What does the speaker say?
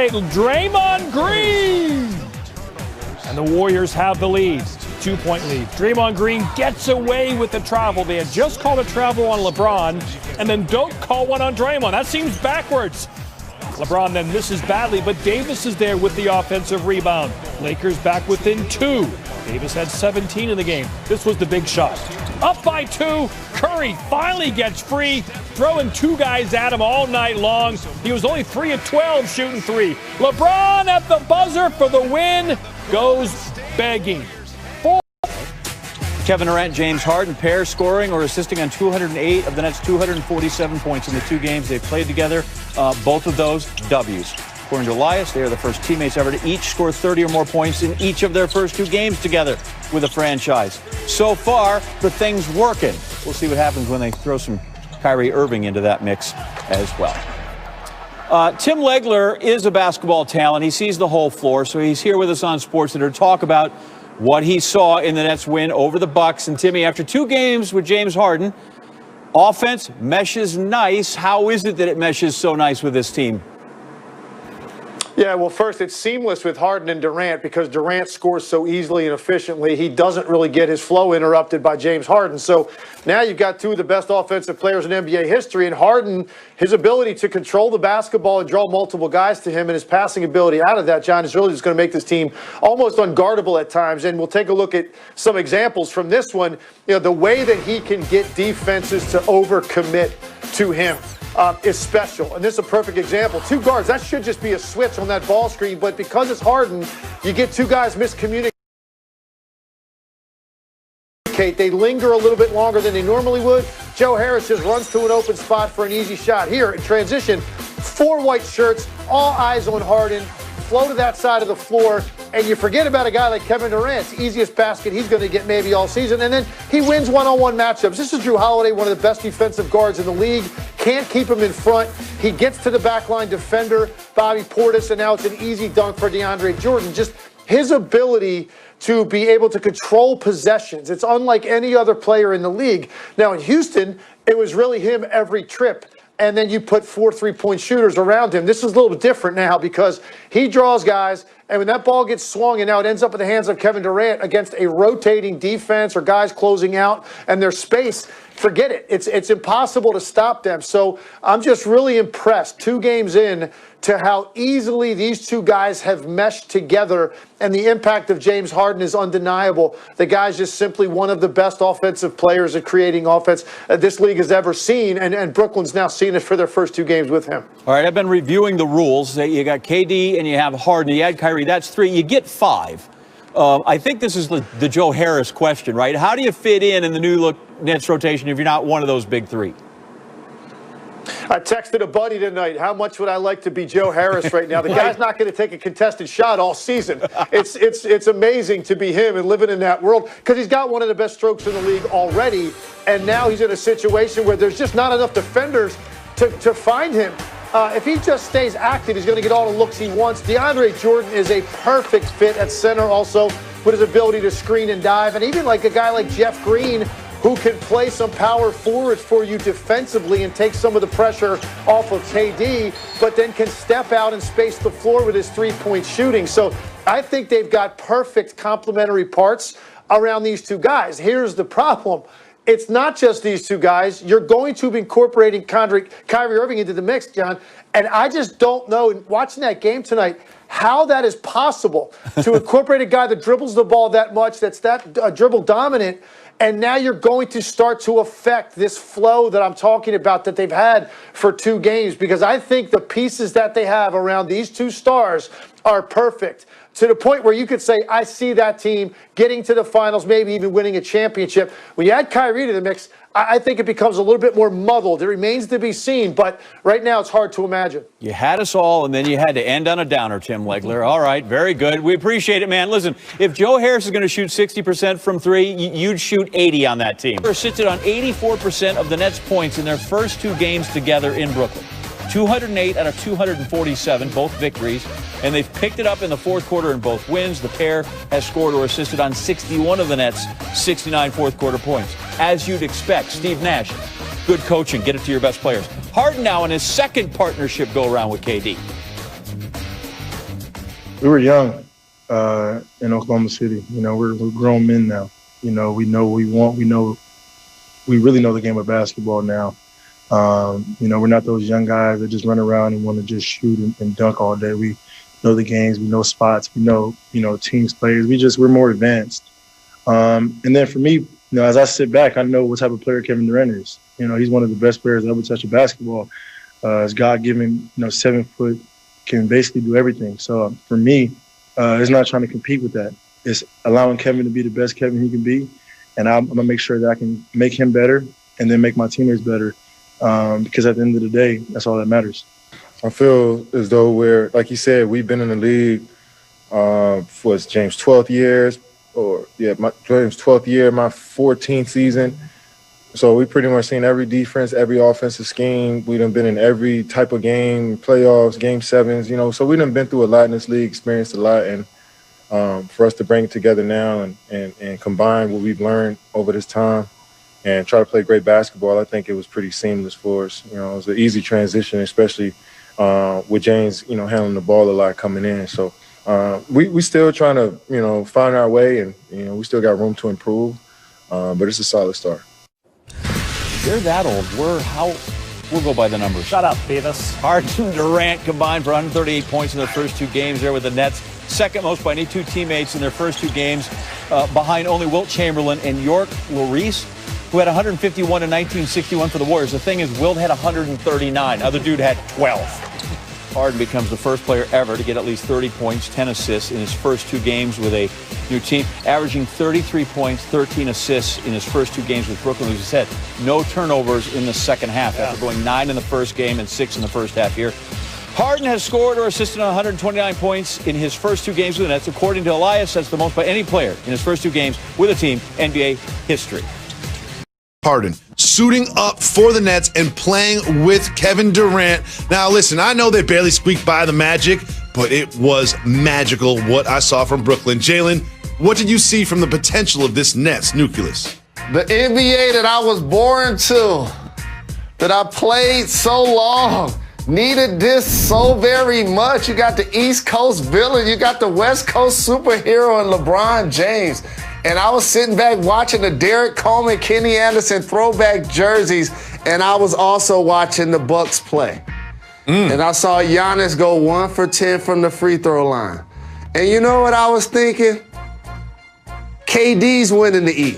teammate Draymond Green. And the Warriors have the lead. 2-point lead. Draymond Green gets away with the travel. They had just called a travel on LeBron and then don't call one on Draymond. That seems backwards. LeBron then misses badly, but Davis is there with the offensive rebound. Lakers back within 2. Davis had 17 in the game. This was the big shot. Up by 2. Curry finally gets free, throwing 2 guys at him all night long. He was only 3 of 12 shooting 3. LeBron at the buzzer for the win goes begging. Kevin Durant, James Harden, pair scoring or assisting on 208 of the Nets' 247 points in the 2 games they've played together. Both of those W's. According to Elias, they are the first teammates ever to each score 30 or more points in each of their first 2 games together with a franchise. So far, the thing's working. We'll see what happens when they throw some Kyrie Irving into that mix as well. Tim Legler is a basketball talent. He sees the whole floor, so he's here with us on SportsCenter to talk about what he saw in the Nets win over the Bucks. And Timmy, after 2 games with James Harden, offense meshes nice. How is it that it meshes so nice with this team? Yeah, well, first, it's seamless with Harden and Durant because Durant scores so easily and efficiently. He doesn't really get his flow interrupted by James Harden. So now you've got 2 of the best offensive players in NBA history. And Harden, his ability to control the basketball and draw multiple guys to him and his passing ability out of that, John, is really just going to make this team almost unguardable at times. And we'll take a look at some examples from this one. You know, the way that he can get defenses to overcommit to him is special. And this is a perfect example. 2 guards, that should just be a switch on that ball screen, but because it's Harden, you get 2 guys miscommunicate. They linger a little bit longer than they normally would. Joe Harris just runs to an open spot for an easy shot. Here in transition, 4 white shirts, all eyes on Harden, flow to that side of the floor, and you forget about a guy like Kevin Durant's easiest basket he's going to get maybe all season, and then he wins one-on-one matchups. This is Drew Holiday, one of the best defensive guards in the league. Can't keep him in front. He gets to the backline defender, Bobby Portis, and now it's an easy dunk for DeAndre Jordan. Just his ability to be able to control possessions. It's unlike any other player in the league. Now in Houston, it was really him every trip. And then you put 4 3-point shooters around him. This is a little bit different now because he draws guys, and when that ball gets swung and now it ends up in the hands of Kevin Durant against a rotating defense or guys closing out and their space, forget it. It's impossible to stop them. So I'm just really impressed 2 games in to how easily these 2 guys have meshed together, and the impact of James Harden is undeniable. The guy's just simply one of the best offensive players at creating offense this league has ever seen, and Brooklyn's now seen it for their first 2 games with him. All right, I've been reviewing the rules. You got KD and you have Harden. You add Kyrie, that's 3. You get 5. I think this is the Joe Harris question, right? How do you fit in the new look Nets rotation if you're not one of those big 3? I texted a buddy tonight, how much would I like to be Joe Harris right now? The guy's not going to take a contested shot all season. It's amazing to be him and living in that world because he's got one of the best strokes in the league already, and now he's in a situation where there's just not enough defenders to find him. If he just stays active, he's going to get all the looks he wants. DeAndre Jordan is a perfect fit at center also with his ability to screen and dive, and even like a guy like Jeff Green who can play some power forward for you defensively and take some of the pressure off of KD, but then can step out and space the floor with his 3-point shooting. So I think they've got perfect complementary parts around these 2 guys. Here's the problem. It's not just these 2 guys. You're going to be incorporating Kyrie Irving into the mix, John, and I just don't know, watching that game tonight, how that is possible to incorporate a guy that dribbles the ball that much, that's that dribble dominant, and now you're going to start to affect this flow that I'm talking about that they've had for 2 games, because I think the pieces that they have around these 2 stars are perfect to the point where you could say, I see that team getting to the finals, maybe even winning a championship. When you add Kyrie to the mix, I think it becomes a little bit more muddled. It remains to be seen, but right now it's hard to imagine. You had us all, and then you had to end on a downer, Tim Legler. All right, very good. We appreciate it, man. Listen, if Joe Harris is going to shoot 60% from 3, you'd shoot 80 on that team. They're sitting on 84% of the Nets' points in their first 2 games together in Brooklyn. 208 out of 247, both victories, and they've picked it up in the 4th quarter in both wins. The pair has scored or assisted on 61 of the Nets' 69 fourth-quarter points. As you'd expect, Steve Nash, good coaching, get it to your best players. Harden now in his 2nd partnership go-around with KD. We were young in Oklahoma City. You know, we're grown men now. You know, we know what we want. We really know the game of basketball now. You know, we're not those young guys that just run around and want to just shoot and dunk all day. We know the games. We know spots. We know, teams plays. We're more advanced. And then for me, as I sit back, I know what type of player Kevin Durant is. You know, he's one of the best players that ever touched a basketball. As God-given, 7 foot, can basically do everything. So for me, it's not trying to compete with that. It's allowing Kevin to be the best Kevin he can be. And I'm going to make sure that I can make him better and then make my teammates better. Because at the end of the day, that's all that matters. I feel as though like you said, we've been in the league for James' 12th year, James' 12th year, my 14th season. So we pretty much seen every defense, every offensive scheme. We done been in every type of game, playoffs, game sevens, So we done been through a lot in this league, experienced a lot. And for us to bring it together now and combine what we've learned over this time and try to play great basketball, I think it was pretty seamless for us. It was an easy transition, especially with James, handling the ball a lot coming in. So we still trying to, find our way, and, we still got room to improve, but it's a solid start. They're that old. We'll go by the numbers. Shut up, Beavis. Harden and Durant combined for 138 points in their first 2 games there with the Nets. Second most by any 2 teammates in their first 2 games, behind only Wilt Chamberlain and York Lloris, who had 151 in 1961 for the Warriors. The thing is, Wilt had 139. Other dude had 12. Harden becomes the first player ever to get at least 30 points, 10 assists in his first 2 games with a new team, averaging 33 points, 13 assists in his first 2 games with Brooklyn. As you said, no turnovers in the second half after going 9 in the first game and 6 in the first half here. Harden has scored or assisted on 129 points in his first 2 games with the Nets. According to Elias, that's the most by any player in his first 2 games with a team, NBA history. Harden suiting up for the Nets and playing with Kevin Durant. Now, listen, I know they barely squeaked by the Magic, but it was magical what I saw from Brooklyn. Jalen, what did you see from the potential of this Nets nucleus? The NBA that I was born to, that I played so long, needed this so very much. You got the East Coast villain, you got the West Coast superhero in LeBron James. And I was sitting back watching the Derek Coleman, Kenny Anderson throwback jerseys, and I was also watching the Bucks play. And I saw Giannis go 1 for 10 from the free throw line. And you know what I was thinking? KD's winning the East.